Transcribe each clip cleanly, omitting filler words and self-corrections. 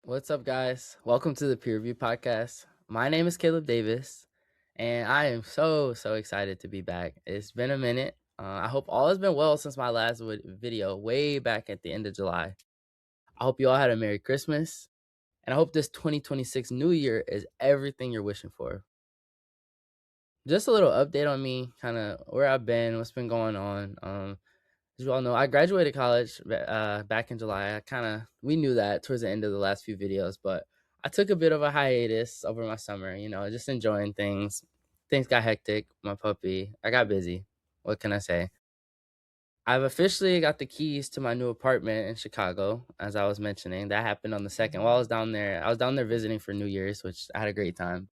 What's up, guys? Welcome to the Peer Review Podcast. My name is Caleb Davis, and I am so excited to be back. It's been a minute. I hope all has been well since my last video way back at the end of July. I hope you all had a Merry Christmas, and I hope this 2026 New Year is everything you're wishing for. Just a little update on me, kind of where I've been, what's been going on. As you all know, I graduated college back in July. We knew that towards the end of the last few videos, but I took a bit of a hiatus over my summer, just enjoying things. Things got hectic. My puppy, I got busy. What can I say? I've officially got the keys to my new apartment in Chicago, as I was mentioning. That happened on the second. While I was down there visiting for New Year's, which I had a great time.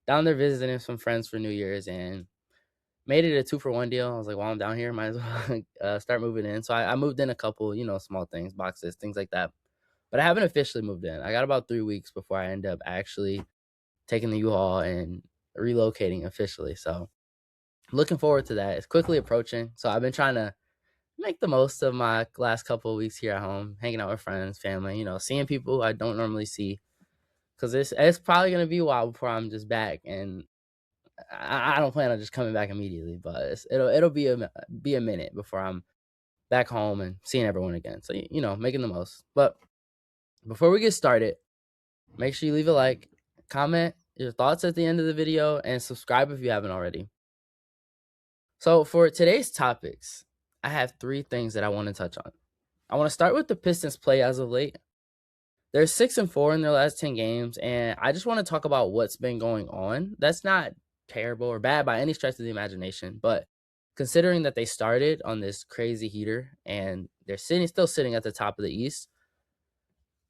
Down there visiting some friends for New Year's, and made it a 2-for-1 deal. I was like, while I'm down here, might as well start moving in. So I moved in a couple, small things, boxes, things like that. But I haven't officially moved in. I got about 3 weeks before I end up actually taking the U-Haul and relocating officially. So looking forward to that. It's quickly approaching. So I've been trying to make the most of my last couple of weeks here at home, hanging out with friends, family, seeing people I don't normally see. Because it's probably going to be a while before I'm just back. And I don't plan on just coming back immediately, but it'll be a minute before I'm back home and seeing everyone again. So making the most. But before we get started, make sure you leave a like, comment your thoughts at the end of the video, and subscribe if you haven't already. So for today's topics, I have 3 things that I want to touch on. I want to start with the Pistons play as of late. They're 6-4 in their last 10 games, and I just want to talk about what's been going on. That's not terrible or bad by any stretch of the imagination, but considering that they started on this crazy heater and they're still sitting at the top of the East,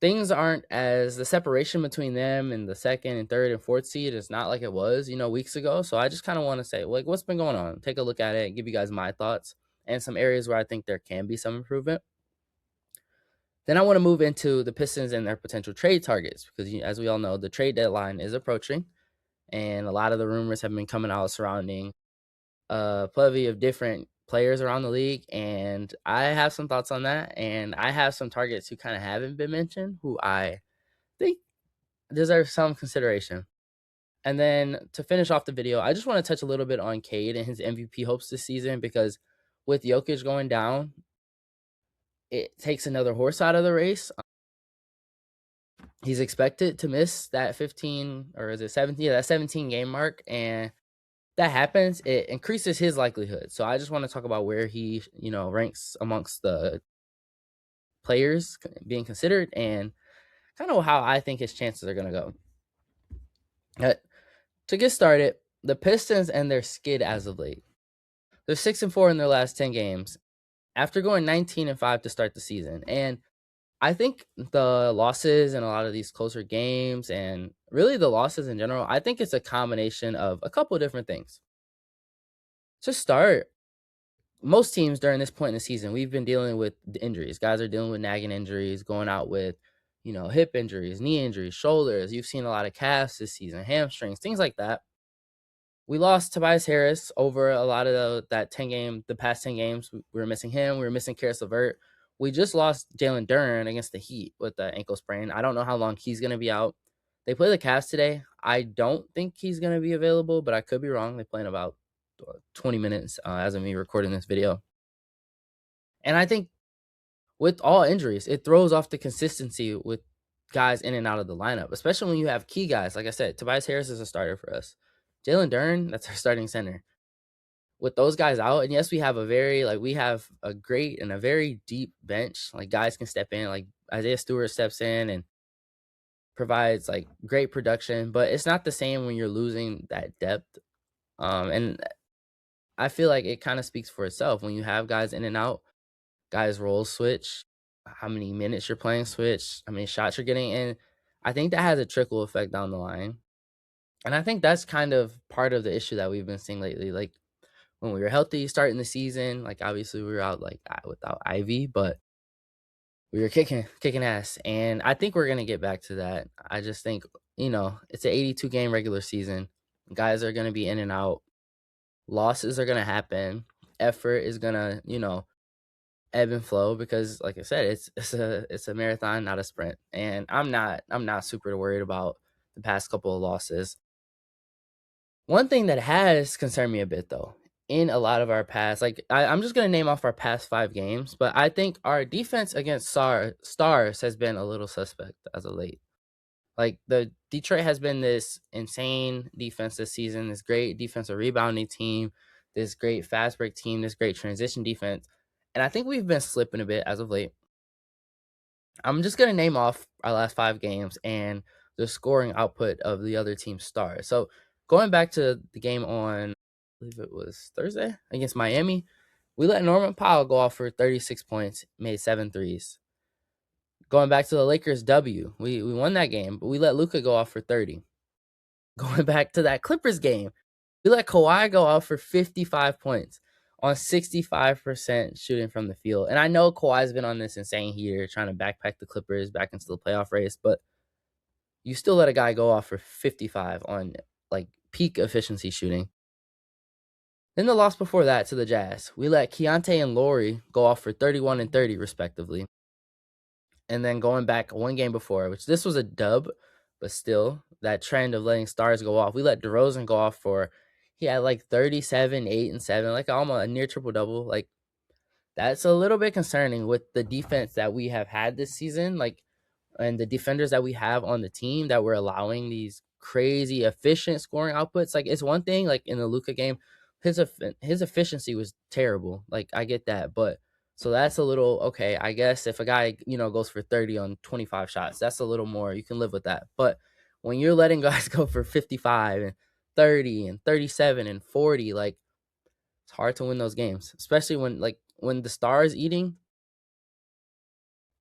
things aren't as the separation between them and the second and third and fourth seed is not like it was, weeks ago. So I just kind of want to say, like, what's been going on? Take a look at it and give you guys my thoughts and some areas where I think there can be some improvement. Then I want to move into the Pistons and their potential trade targets because, as we all know, the trade deadline is approaching, and a lot of the rumors have been coming out surrounding plenty of different players around the league, and I have some thoughts on that, and I have some targets who kind of haven't been mentioned who I think deserve some consideration. And then to finish off the video, I just want to touch a little bit on Cade and his MVP hopes this season because with Jokic going down, it takes another horse out of the race. He's expected to miss that 15 or is it 17? Yeah, that 17 game mark. And that happens, it increases his likelihood. So I just want to talk about where he, ranks amongst the players being considered and kind of how I think his chances are going to go. To get started, the Pistons and their skid as of late. They're 6-4 in their last 10 games after going 19-5 to start the season. And I think the losses in a lot of these closer games and really the losses in general, I think it's a combination of a couple of different things. To start, most teams during this point in the season, we've been dealing with injuries. Guys are dealing with nagging injuries, going out with, hip injuries, knee injuries, shoulders. You've seen a lot of calves this season, hamstrings, things like that. We lost Tobias Harris over a lot of the past 10 games. We were missing him. We were missing Karis LeVert. We just lost Jalen Duren against the Heat with the ankle sprain. I don't know how long he's going to be out. They play the Cavs today. I don't think he's going to be available, but I could be wrong. They play in about 20 minutes as of me recording this video. And I think with all injuries, it throws off the consistency with guys in and out of the lineup, especially when you have key guys. Like I said, Tobias Harris is a starter for us. Jalen Duren, that's our starting center. With those guys out, and yes, we have a great and a very deep bench. Like guys can step in, like Isaiah Stewart steps in and provides like great production, but it's not the same when you're losing that depth. And I feel like it kind of speaks for itself when you have guys in and out, guys roles switch, how many minutes you're playing switch, how many shots you're getting in. I think that has a trickle effect down the line. And I think that's kind of part of the issue that we've been seeing lately. Like when we were healthy starting the season, like obviously we were out like without Ivy, but we were kicking ass. And I think we're gonna get back to that. I just think, it's an 82 game regular season. Guys are gonna be in and out. Losses are gonna happen. Effort is gonna, ebb and flow because, like I said, it's a marathon, not a sprint. And I'm not super worried about the past couple of losses. One thing that has concerned me a bit though, in a lot of our past, like I'm just gonna name off our past 5 games, but I think our defense against stars has been a little suspect as of late. Like the Detroit has been this insane defense this season, this great defensive rebounding team, this great fast break team, this great transition defense. And I think we've been slipping a bit as of late. I'm just gonna name off our last 5 games and the scoring output of the other team's stars. So going back to the game on, I believe it was Thursday against Miami, we let Norman Powell go off for 36 points, made 7 threes. Going back to the Lakers W, we won that game, but we let Luka go off for 30. Going back to that Clippers game, we let Kawhi go off for 55 points on 65% shooting from the field. And I know Kawhi's been on this insane heater trying to backpack the Clippers back into the playoff race, but you still let a guy go off for 55 on like peak efficiency shooting. Then the loss before that to the Jazz, we let Keontae and Laurie go off for 31 and 30 respectively. And then going back one game before, which this was a dub, but still that trend of letting stars go off. We let DeRozan go off for, he had like 37, 8, and 7, like almost a near triple double. Like that's a little bit concerning with the defense that we have had this season. Like, and the defenders that we have on the team that we're allowing these crazy efficient scoring outputs. Like it's one thing, like in the Luka game, his efficiency was terrible. Like I get that, but so that's a little okay. I guess if a guy goes for 30 on 25 shots, that's a little more. You can live with that. But when you're letting guys go for 55 and 30 and 37 and 40, like it's hard to win those games, especially when the star is eating.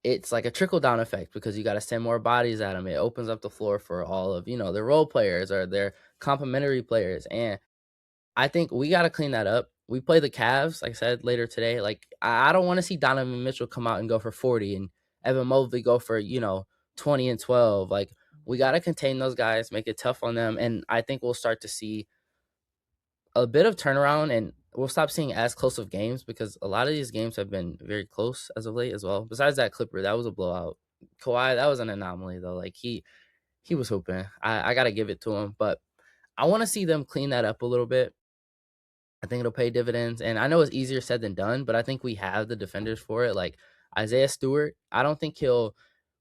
It's like a trickle down effect because you got to send more bodies at them. It opens up the floor for all of their role players or their complementary players, and I think we got to clean that up. We play the Cavs, like I said, later today. Like I don't want to see Donovan Mitchell come out and go for 40 and Evan Mobley go for 20 and 12. Like we got to contain those guys, make it tough on them, and I think we'll start to see a bit of turnaround, and we'll stop seeing as close of games because a lot of these games have been very close as of late as well. Besides that Clipper, that was a blowout. Kawhi, that was an anomaly though. Like he was hooping. I gotta give it to him, but I want to see them clean that up a little bit. I think it'll pay dividends, and I know it's easier said than done, but I think we have the defenders for it. Like Isaiah Stewart, I don't think he'll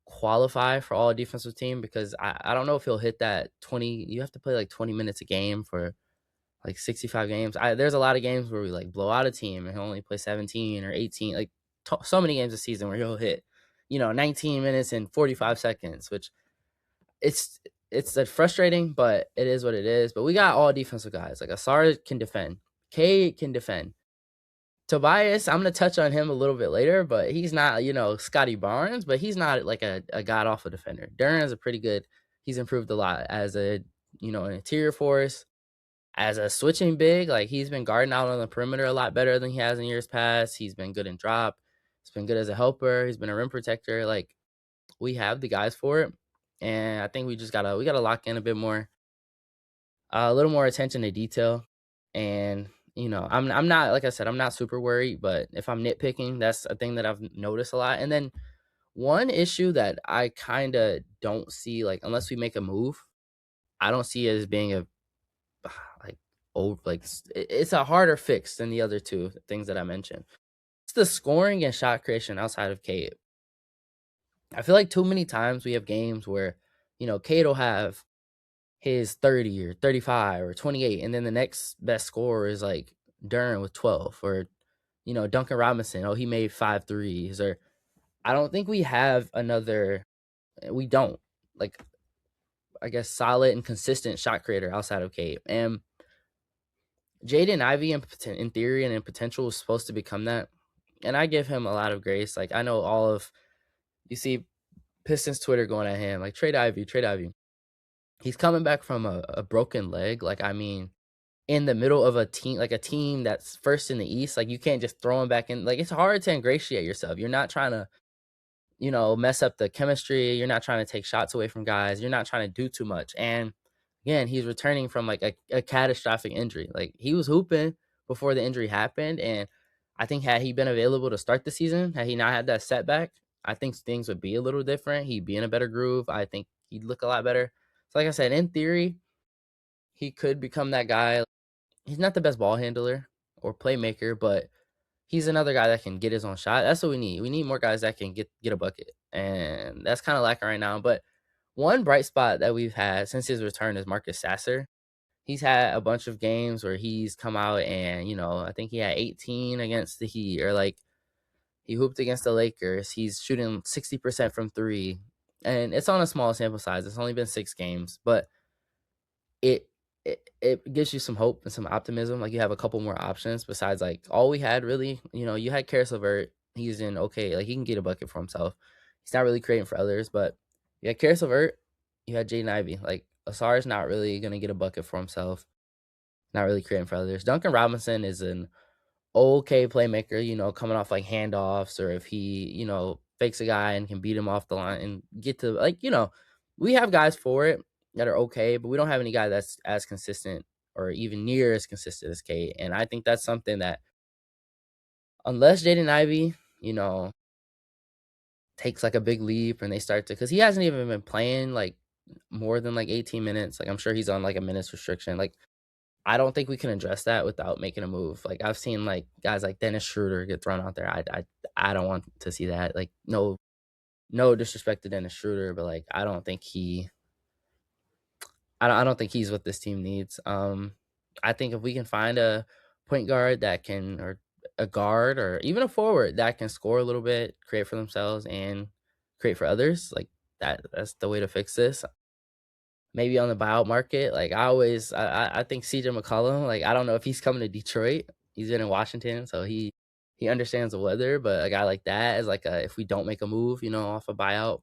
qualify for all defensive team because I don't know if he'll hit that 20. You have to play like 20 minutes a game for like 65 games. There's a lot of games where we like blow out a team and he'll only play 17 or 18. Like so many games a season where he'll hit 19 minutes and 45 seconds, which it's frustrating, but it is what it is. But we got all defensive guys. Like Asar can defend, K can defend. Tobias, I'm gonna touch on him a little bit later, but he's not Scotty Barnes, but he's not like a god awful defender. Duran's a pretty good. He's improved a lot as an interior force. As a switching big, like he's been guarding out on the perimeter a lot better than he has in years past. He's been good in drop. He's been good as a helper. He's been a rim protector. Like we have the guys for it, and I think we gotta lock in a bit more, a little more attention to detail. And I'm not, like I said, I'm not super worried, but if I'm nitpicking, that's a thing that I've noticed a lot. And then one issue that I kind of don't see, like unless we make a move, I don't see it as being a like it's a harder fix than the other two things that I mentioned. It's the scoring and shot creation outside of Cade. I feel like too many times we have games where Cade will have his 30 or 35 or 28, and then the next best scorer is like Duran with 12, or Duncan Robinson. Oh, he made 5 threes. Or I don't think we have another. We don't like, I guess, solid and consistent shot creator outside of Cade. And Jaden Ivey, in theory and in potential, was supposed to become that. And I give him a lot of grace. Like, I know you see Pistons Twitter going at him, like, trade Ivey, trade Ivey. He's coming back from a broken leg. Like, I mean, in the middle of a team that's first in the East, like, you can't just throw him back in. Like, it's hard to ingratiate yourself. You're not trying to, mess up the chemistry. You're not trying to take shots away from guys. You're not trying to do too much. And again, he's returning from like a catastrophic injury. Like he was hooping before the injury happened, and I think had he been available to start the season, had he not had that setback, I think things would be a little different. He'd be in a better groove. I think he'd look a lot better. So like I said, in theory, he could become that guy. He's not the best ball handler or playmaker, but he's another guy that can get his own shot. That's what we need. We need more guys that can get a bucket, and that's kind of lacking right now. But one bright spot that we've had since his return is Marcus Sasser. He's had a bunch of games where he's come out and, I think he had 18 against the Heat, or like he hooped against the Lakers. He's shooting 60% from three, and it's on a small sample size. It's only been 6 games, but it it gives you some hope and some optimism. Like, you have a couple more options besides, like, all we had really. You had Karis LeVert. He's in okay, like, he can get a bucket for himself. He's not really creating for others, but you had Karis LeVert, you had Jaden Ivey. Like, Asar's not really gonna get a bucket for himself, not really creating for others. Duncan Robinson is an okay playmaker, coming off like handoffs, or if he, fakes a guy and can beat him off the line and get to, like, we have guys for it that are okay, but we don't have any guy that's as consistent or even near as consistent as Kate. And I think that's something that, unless Jaden Ivey, takes like a big leap and they start to, because he hasn't even been playing like more than like 18 minutes. Like, I'm sure he's on like a minutes restriction. Like, I don't think we can address that without making a move. Like, I've seen like guys like Dennis Schroeder get thrown out there. I don't want to see that. Like, no disrespect to Dennis Schroeder, but like, I don't think he's what this team needs. I think if we can find a point guard that can, or a guard, or even a forward that can score a little bit, create for themselves and create for others, like that's the way to fix this. Maybe on the buyout market, like, I think CJ McCollum, like, I don't know if he's coming to Detroit. He's been in Washington, so he understands the weather, but a guy like that is like, if we don't make a move, off a buyout,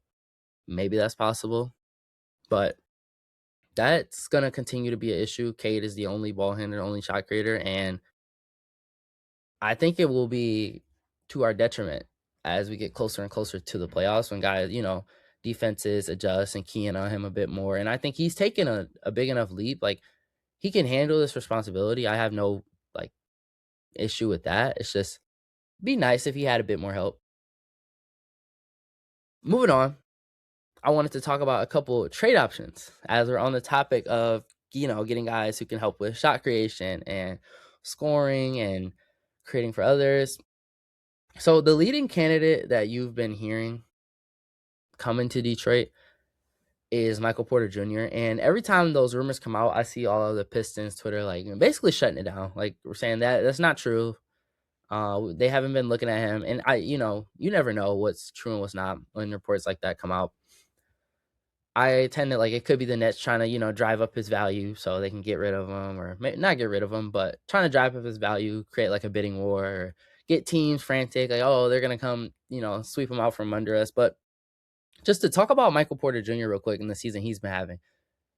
maybe that's possible. But that's gonna continue to be an issue. Cade is the only ball handler, only shot creator, and I think it will be to our detriment as we get closer and closer to the playoffs, when guys, defenses adjust and key in on him a bit more. And I think he's taken a big enough leap. Like, he can handle this responsibility. I have no like issue with that. It's just be nice if he had a bit more help. Moving on, I wanted to talk about a couple trade options as we're on the topic of, getting guys who can help with shot creation and scoring and creating for others. So the leading candidate that you've been hearing coming to Detroit is Michael Porter Jr. And every time those rumors come out, I see all of the Pistons Twitter like basically shutting it down. Like, we're saying that that's not true. They haven't been looking at him, and you never know what's true and what's not when reports like that come out. I tend to, like, it could be the Nets trying to, drive up his value so they can get rid of him, or not get rid of him, but trying to drive up his value, create like a bidding war, or get teams frantic, like, oh, they're gonna come, sweep him out from under us. But just to talk about Michael Porter Jr. real quick in the season he's been having,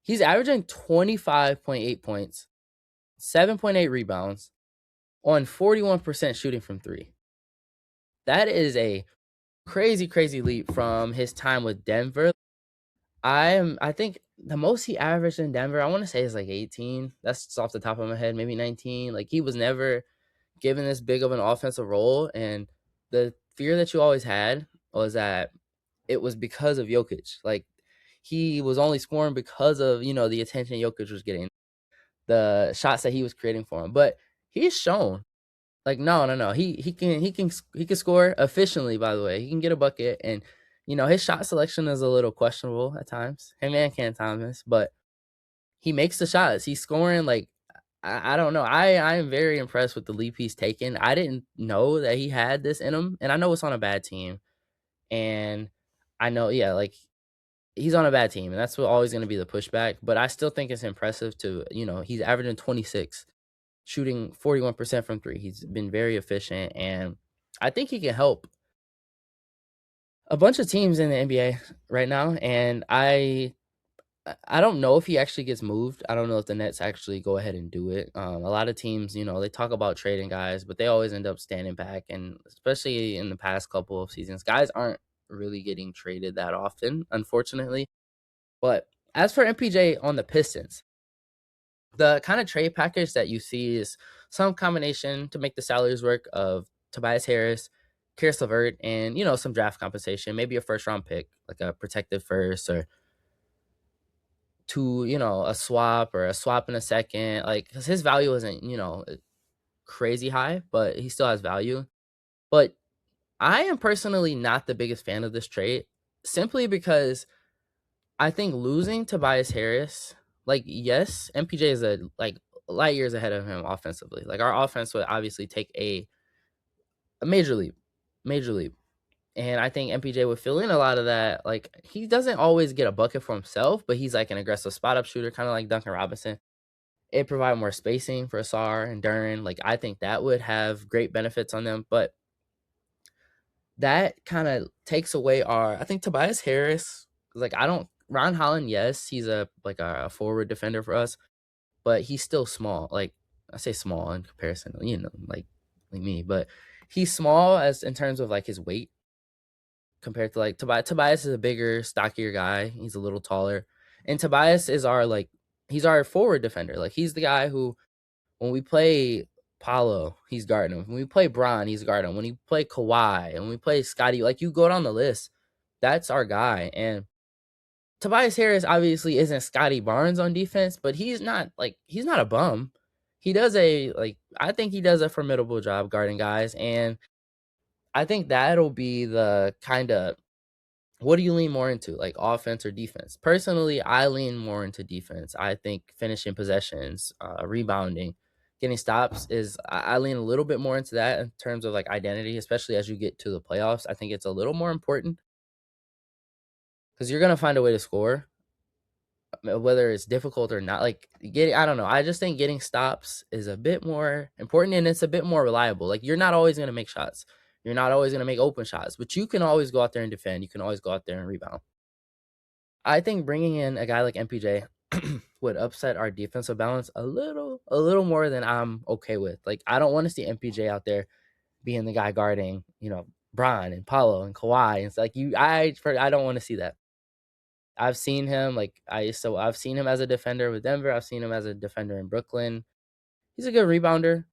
he's averaging 25.8 points, 7.8 rebounds on 41% shooting from three. That is a crazy, crazy leap from his time with Denver. I think the most he averaged in Denver, I want to say, is like 18. That's just off the top of my head, maybe 19. Like, he was never given this big of an offensive role, and the fear that you always had was that it was because of Jokic. Like, he was only scoring because of, the attention Jokic was getting, the shots that he was creating for him. But he's shown, like, no, no, no. He can score efficiently, by the way. He can get a bucket, and his shot selection is a little questionable at times. Him and Cam Thomas, but he makes the shots. He's scoring, like, I don't know. I am very impressed with the leap he's taken. I didn't know that he had this in him, and I know it's on a bad team. And I know, yeah, like, he's on a bad team, and that's what always going to be the pushback. But I still think it's impressive to, he's averaging 26, shooting 41% from three. He's been very efficient, and I think he can help a bunch of teams in the NBA right now. And I don't know if he actually gets moved. I don't know if the Nets actually go ahead and do it. A lot of teams, they talk about trading guys, but they always end up standing back. And especially in the past couple of seasons, guys aren't really getting traded that often, unfortunately. But as for MPJ on the Pistons, the kind of trade package that you see is some combination to make the salaries work of Tobias Harris, Karis LeVert, and some draft compensation, maybe a first round pick, like a protected first, or a swap or a swap in a second, like because his value isn't crazy high, but he still has value. But I am personally not the biggest fan of this trade, simply because I think losing Tobias Harris, like, yes, MPJ is light years ahead of him offensively. Like, our offense would obviously take a major leap. And I think MPJ would fill in a lot of that. Like, he doesn't always get a bucket for himself, but he's like an aggressive spot up shooter, kind of like Duncan Robinson. It provide more spacing for Asar and Duren. Like, I think that would have great benefits on them. But that kind of takes away I think Tobias Harris, like, I don't Ron Holland, yes, he's a forward defender for us, but he's still small. Like, I say small in comparison, like me, but he's small as in terms of like his weight compared to like Tobias. Tobias is a bigger, stockier guy. He's a little taller. And Tobias is he's our forward defender. Like, he's the guy who, when we play Paulo, he's guarding him. When we play Bron, he's guarding him. When we play Kawhi, and when we play Scotty, like, you go down the list, that's our guy. And Tobias Harris obviously isn't Scotty Barnes on defense, but he's not a bum. He does I think he does a formidable job guarding guys, and I think that'll be the kind of, what do you lean more into, like offense or defense? Personally, I lean more into defense. I think finishing possessions, rebounding, getting stops I lean a little bit more into that in terms of like identity, especially as you get to the playoffs. I think it's a little more important because you're gonna find a way to score, whether it's difficult or not. Like, I don't know. I just think getting stops is a bit more important, and it's a bit more reliable. Like, you're not always gonna make shots. You're not always gonna make open shots, but you can always go out there and defend. You can always go out there and rebound. I think bringing in a guy like MPJ would upset our defensive balance a little more than I'm okay with. Like, I don't want to see MPJ out there being the guy guarding, Bron and Paulo and Kawhi. It's like, I don't want to see that. I've seen him I've seen him as a defender with Denver. I've seen him as a defender in Brooklyn. He's a good rebounder.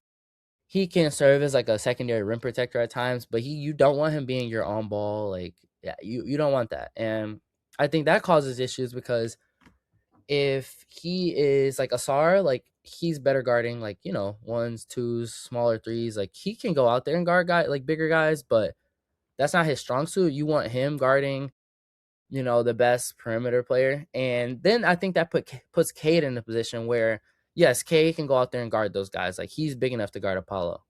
He can serve as like a secondary rim protector at times, but you don't want him being your on ball. Like, yeah, you don't want that. And I think that causes issues because if he is like Asar, like, he's better guarding like, ones, twos, smaller threes. Like, he can go out there and guard bigger guys, but that's not his strong suit. You want him guarding, the best perimeter player. And then I think that puts Cade in a position where, yes, Cade can go out there and guard those guys. Like, he's big enough to guard Apollo.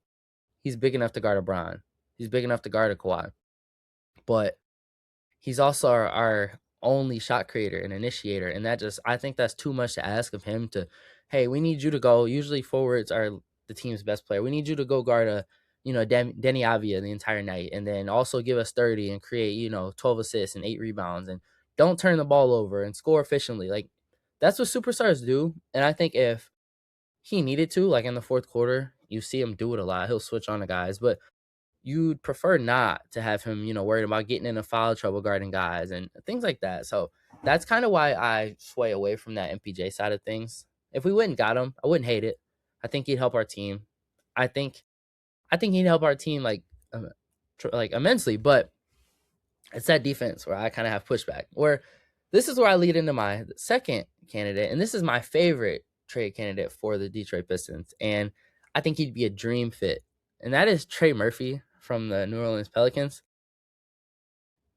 He's big enough to guard a Bron. He's big enough to guard a Kawhi. But he's also our only shot creator and initiator. And I think that's too much to ask of him to, hey, we need you to go. Usually forwards are the team's best player. We need you to go guard Denny Avia the entire night, and then also give us 30 and create, 12 assists and 8 rebounds, and don't turn the ball over and score efficiently. Like, that's what superstars do. And I think if he needed to, like in the fourth quarter, you see him do it a lot. He'll switch on the guys, but you'd prefer not to have him, worried about getting into foul trouble guarding guys and things like that. So that's kind of why I sway away from that MPJ side of things. If we wouldn't got him, I wouldn't hate it. I think he'd help our team. I think he'd help our team like immensely, but it's that defense where I kind of have pushback. Where this is where I lead into my second candidate, and this is my favorite trade candidate for the Detroit Pistons, and I think he'd be a dream fit, and that is Trey Murphy from the New Orleans Pelicans.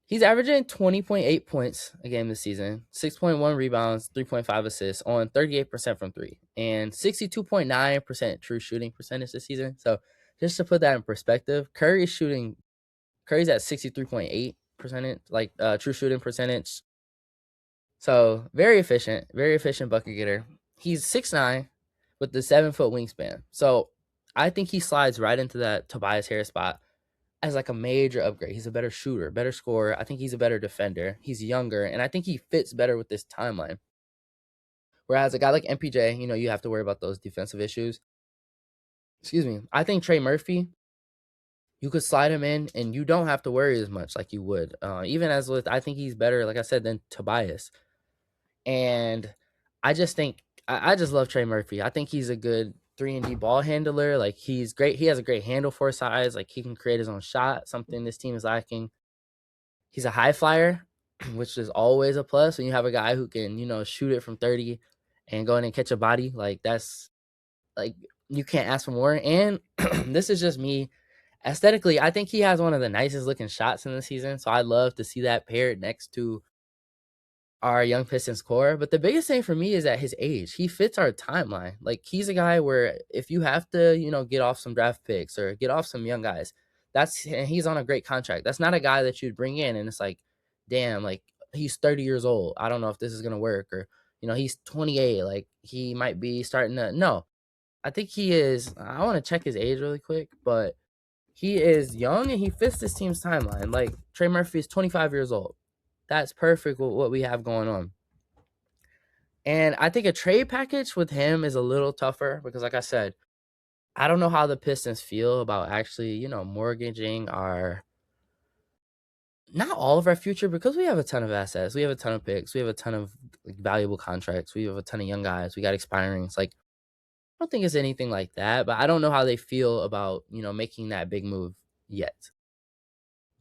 He's averaging 20.8 points a game this season, 6.1 rebounds, 3.5 assists on 38% from three, and 62.9% true shooting percentage this season. So just to put that in perspective, Curry's at 63.8%, like true shooting percentage. So very efficient bucket getter. He's 6'9" with the 7-foot wingspan. So I think he slides right into that Tobias Harris spot as like a major upgrade. He's a better shooter, better scorer. I think he's a better defender. He's younger, and I think he fits better with this timeline. Whereas a guy like MPJ, you have to worry about those defensive issues. Excuse me. I think Trey Murphy, you could slide him in, and you don't have to worry as much like you would. Even as with, I think he's better, like I said, than Tobias. And I just think, I just love Trey Murphy. I think he's a good 3-and-D ball handler. Like, he's great. He has a great handle for his size. Like, he can create his own shot, something this team is lacking. He's a high flyer, which is always a plus when you have a guy who can, shoot it from 30 and go in and catch a body. Like, that's like, you can't ask for more. And this is just me. Aesthetically, I think he has one of the nicest looking shots in the season. So I'd love to see that paired next to our young Pistons core. But the biggest thing for me is at his age. He fits our timeline. Like, he's a guy where if you have to, get off some draft picks or get off some young guys, and he's on a great contract. That's not a guy that you'd bring in and it's like, damn, like, he's 30 years old. I don't know if this is gonna work. Or, he's 28. Like, he might be starting to no. I think he is. I want to check his age really quick, but he is young and he fits this team's timeline. Like, Trey Murphy is 25 years old. That's perfect with what we have going on. And I think a trade package with him is a little tougher because, like I said, I don't know how the Pistons feel about actually, mortgaging not all of our future, because we have a ton of assets. We have a ton of picks. We have a ton of valuable contracts. We have a ton of young guys. We got expiring. It's like, I don't think it's anything like that, but I don't know how they feel about, making that big move yet.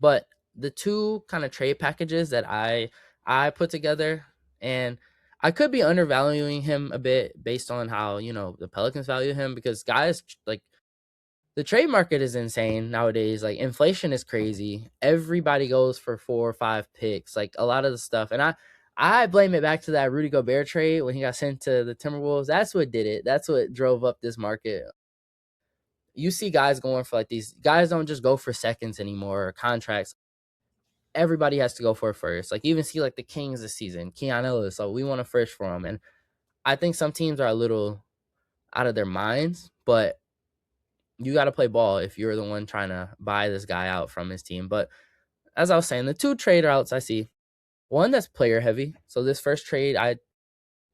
But the two kind of trade packages that I put together, and I could be undervaluing him a bit based on how, the Pelicans value him, because guys, like, the trade market is insane nowadays. Like, inflation is crazy. Everybody goes for 4 or 5 picks. Like, a lot of the stuff. And I blame it back to that Rudy Gobert trade when he got sent to the Timberwolves. That's what did it. That's what drove up this market. You see guys going for, like, these guys don't just go for seconds anymore or contracts. Everybody has to go for a first. Like, you even see, like, the Kings this season, Keon Ellis. So we want a first for him. And I think some teams are a little out of their minds, but you got to play ball if you're the one trying to buy this guy out from his team. But as I was saying, the two trade routes I see, one that's player heavy. So this first trade,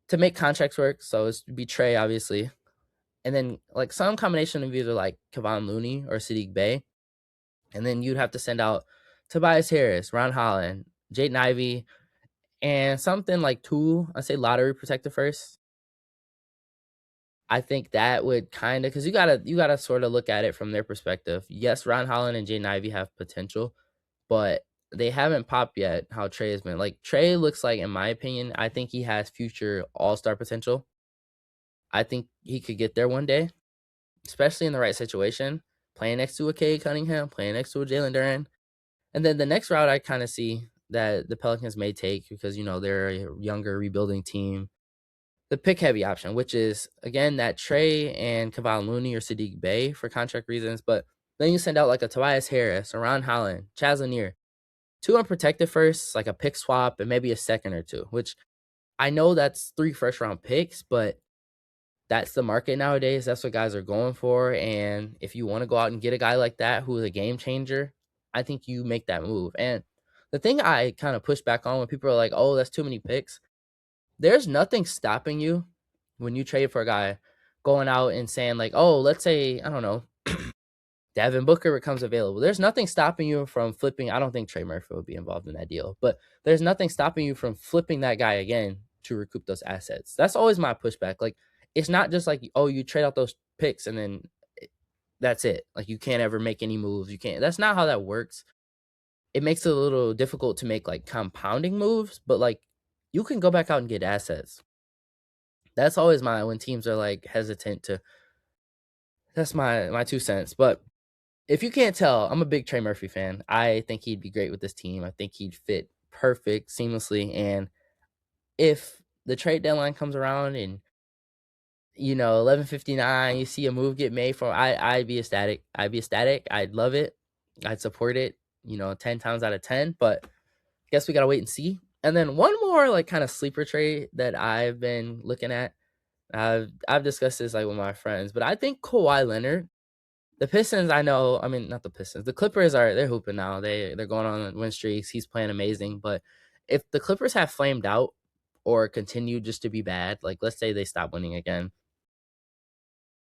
to make contracts work, so it's be Trey, obviously. And then, like, some combination of either, like, Kevon Looney or Sadiq Bey. And then you'd have to send out Tobias Harris, Ron Holland, Jaden Ivey, and something like two, I say lottery protected first. I think that would kind of, because you gotta sort of look at it from their perspective. Yes, Ron Holland and Jaden Ivey have potential, but they haven't popped yet. How Trey has been, like, Trey looks like, in my opinion, I think he has future All-Star potential. I think he could get there one day, especially in the right situation, playing next to a Cade Cunningham, playing next to a Jalen Duren. And then the next route I kind of see that the Pelicans may take, because, they're a younger rebuilding team, the pick heavy option, which is, again, that Trey and Kevon Looney or Sadiq Bey for contract reasons. But then you send out, like, a Tobias Harris, a Ron Holland, Chaz Lanier, two unprotected firsts, like a pick swap, and maybe a second or two, which I know that's 3 first round picks, but that's the market nowadays. That's what guys are going for. And if you want to go out and get a guy like that who is a game changer, I think you make that move. And the thing I kind of push back on when people are like, oh, that's too many picks, there's nothing stopping you when you trade for a guy going out and saying, like, oh, let's say, I don't know, Devin Booker becomes available. There's nothing stopping you from flipping. I don't think Trey Murphy would be involved in that deal, but there's nothing stopping you from flipping that guy again to recoup those assets. That's always my pushback. Like, it's not just like, oh, you trade out those picks and then that's it. Like, you can't ever make any moves. You can't. That's not how that works. It makes it a little difficult to make, like, compounding moves, but, like, you can go back out and get assets. That's always when teams are, like, hesitant to. That's my 2 cents. But if you can't tell, I'm a big Trey Murphy fan. I think he'd be great with this team. I think he'd fit perfect, seamlessly. And if the trade deadline comes around and, 11:59, you see a move get made for, I'd be ecstatic. I'd be ecstatic. I'd love it. I'd support it, 10 times out of 10. But I guess we got to wait and see. And then one more, like, kind of sleeper trade that I've been looking at. I've discussed this, like, with my friends, but I think Kawhi Leonard, the Pistons, I mean, not the Pistons. The Clippers they're hooping now. They're going on win streaks. He's playing amazing. But if the Clippers have flamed out or continue just to be bad, like, let's say they stop winning again,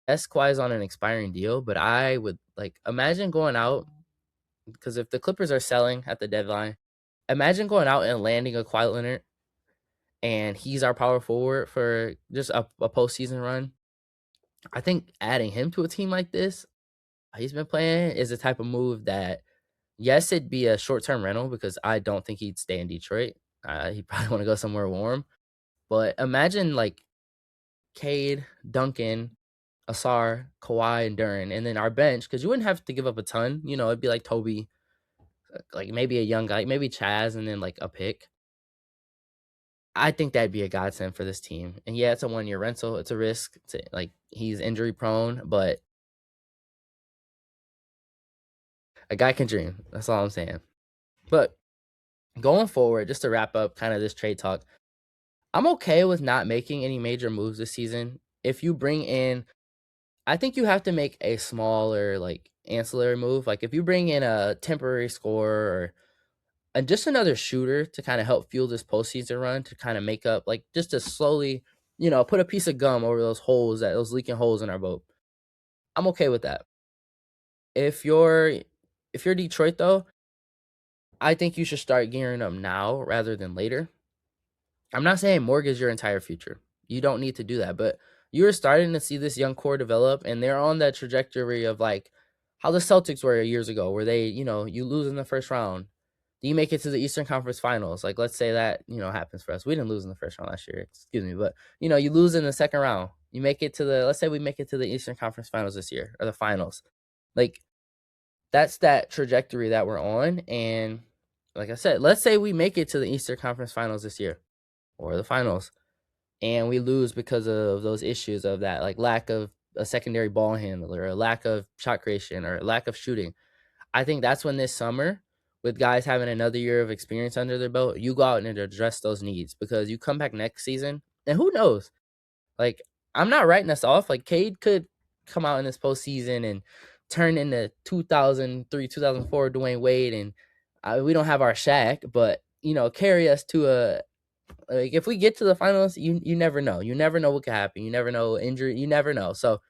Kawhi's on an expiring deal, but I would, like, imagine going out, because if the Clippers are selling at the deadline, imagine going out and landing a Kawhi Leonard, and he's our power forward for just a postseason run. I think adding him to a team like this, he's been playing, is the type of move that, yes, it'd be a short-term rental because I don't think he'd stay in Detroit. He'd probably wanna go somewhere warm. But imagine, like, Cade, Duncan, Asar, Kawhi, and Duren, and then our bench, because you wouldn't have to give up a ton, it'd be like Toby, like, maybe a young guy, maybe Chaz, and then, like, a pick. I think that'd be a godsend for this team. And yeah, it's a 1-year rental. It's a risk. Like he's injury prone, but a guy can dream. That's all I'm saying. But going forward, just to wrap up kind of this trade talk, I'm okay with not making any major moves this season. If you bring in, I think you have to make a smaller, like, ancillary move. Like if you bring in a temporary scorer or and just another shooter to kind of help fuel this postseason run to kind of make up, like, just to slowly, put a piece of gum over those leaking holes in our boat. I'm okay with that. If you're Detroit though, I think you should start gearing up now rather than later. I'm not saying mortgage your entire future. You don't need to do that, but you're starting to see this young core develop, and they're on that trajectory of like how the Celtics were years ago, where they, you lose in the first round. Do you make it to the Eastern Conference Finals? Like, let's say that, happens for us. We didn't lose in the first round last year, excuse me, but you lose in the second round. You make it to let's say we make it to the Eastern Conference Finals this year or the finals. Like, that's that trajectory that we're on. And like I said, let's say we make it to the Eastern Conference Finals this year or the finals, and we lose because of those issues of that, like lack of a secondary ball handler, or a lack of shot creation, or a lack of shooting. I think that's when this summer, with guys having another year of experience under their belt, you go out and address those needs, because you come back next season and who knows? Like, I'm not writing us off. Like, Cade could come out in this postseason and turn into 2003, 2004 Dwayne Wade, and we don't have our Shaq, but carry us to a, like, if we get to the finals, you never know. You never know what could happen. You never know injury. You never know. So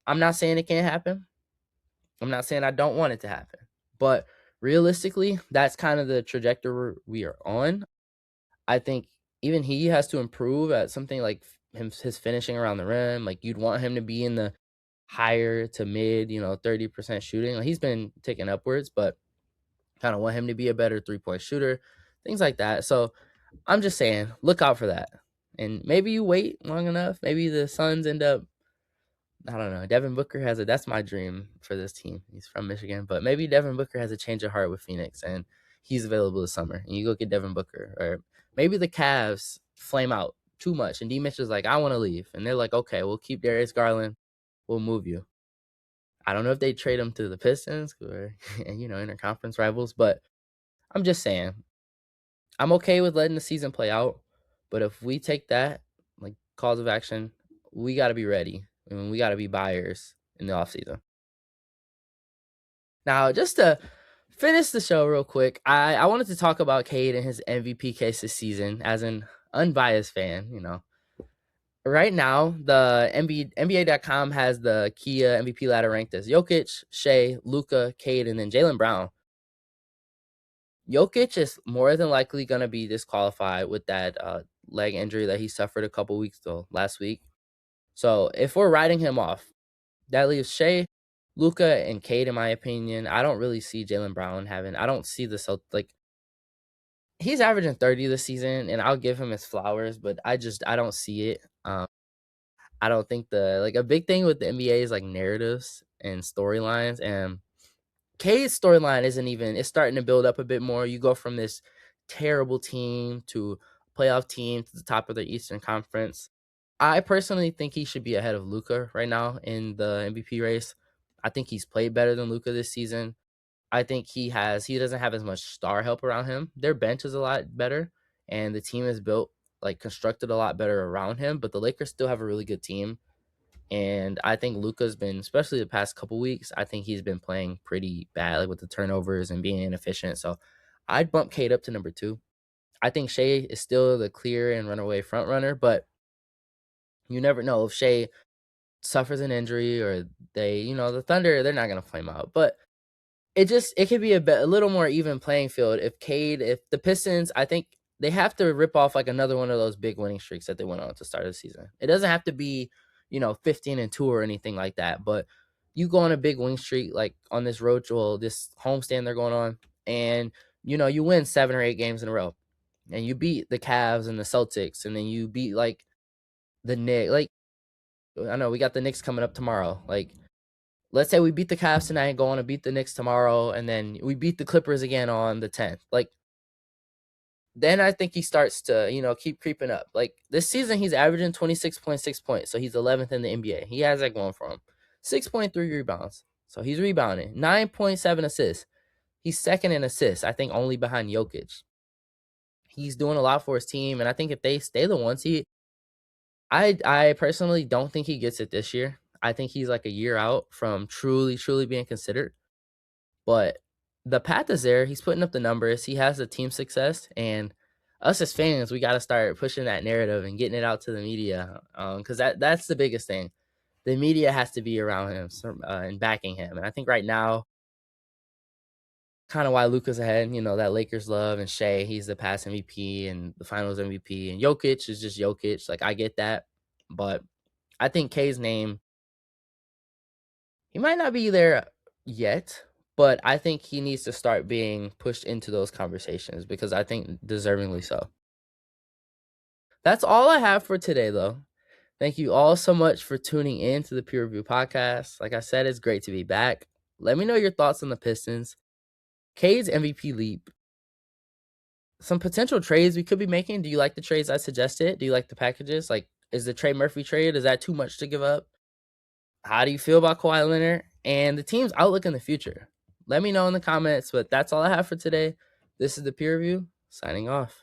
I'm not saying it can't happen. I'm not saying I don't want it to happen, but realistically, that's kind of the trajectory we are on. I think even he has to improve at something like his finishing around the rim. Like, you'd want him to be in the higher to mid, 30% shooting. Like, he's been ticking upwards, but kind of want him to be a better 3-point shooter, things like that. So I'm just saying, look out for that. And maybe you wait long enough. Maybe the Suns end up, I don't know. Devin Booker that's my dream for this team. He's from Michigan, but maybe Devin Booker has a change of heart with Phoenix and he's available this summer and you go get Devin Booker. Or maybe the Cavs flame out too much and D Mitch is like, I want to leave. And they're like, okay, we'll keep Darius Garland. We'll move you. I don't know if they trade him to the Pistons or, interconference rivals, but I'm just saying, I'm okay with letting the season play out. But if we take that, like, cause of action, we got to be ready. I mean, we got to be buyers in the offseason. Now, just to finish the show real quick, I wanted to talk about Cade and his MVP case this season as an unbiased fan. Right now, the NBA.com has the Kia MVP ladder ranked as Jokic, Shea, Luka, Cade, and then Jaylen Brown. Jokic is more than likely going to be disqualified with that leg injury that he suffered a couple weeks ago, last week. So if we're writing him off, that leaves Shea, Luka, and Cade, in my opinion. I don't really see Jaylen Brown having. I don't see like, he's averaging 30 this season, and I'll give him his flowers, but I don't see it. I don't think a big thing with the NBA is like narratives and storylines, and Cade's storyline it's starting to build up a bit more. You go from this terrible team to playoff team to the top of the Eastern Conference. I personally think he should be ahead of Luka right now in the MVP race. I think he's played better than Luka this season. I think he doesn't have as much star help around him. Their bench is a lot better, and the team is built, like, constructed a lot better around him, but the Lakers still have a really good team. And I think Luka's been, especially the past couple weeks, I think he's been playing pretty bad, like with the turnovers and being inefficient. So I'd bump Cade up to number 2. I think Shea is still the clear and runaway front runner, but you never know if Shea suffers an injury or the Thunder, they're not going to flame out. But it could be a little more even playing field if the Pistons, I think they have to rip off like another one of those big winning streaks that they went on at the start of the season. It doesn't have to be, 15-2 or anything like that. But you go on a big win streak, like on this this homestand they're going on, and you win 7 or 8 games in a row, and you beat the Cavs and the Celtics, and then you beat like the Knicks. Like, I know we got the Knicks coming up tomorrow. Like, let's say we beat the Cavs tonight, go on and beat the Knicks tomorrow, and then we beat the Clippers again on the 10th. Like, then I think he starts to, keep creeping up. Like, this season, he's averaging 26.6 points, so he's 11th in the NBA. He has that going for him. 6.3 rebounds, so he's rebounding. 9.7 assists. He's second in assists, I think only behind Jokic. He's doing a lot for his team, and I think if they stay the one seed, I personally don't think he gets it this year. I think he's like a year out from truly, truly being considered. But the path is there. He's putting up the numbers. He has the team success, and us as fans, we got to start pushing that narrative and getting it out to the media, because that's the biggest thing. The media has to be around him and backing him. And I think right now, kind of why Luka's ahead, that Lakers love, and Shea, he's the past MVP and the Finals MVP, and Jokic is just Jokic. Like, I get that, but I think K's name, he might not be there yet, but I think he needs to start being pushed into those conversations, because I think deservingly so. That's all I have for today, though. Thank you all so much for tuning in to the Peer Review Podcast. Like I said, it's great to be back. Let me know your thoughts on the Pistons, Cade's MVP leap, some potential trades we could be making. Do you like the trades I suggested? Do you like the packages? Like, is the Trey Murphy trade, is that too much to give up? How do you feel about Kawhi Leonard and the team's outlook in the future? Let me know in the comments, but that's all I have for today. This is the Peer Review, signing off.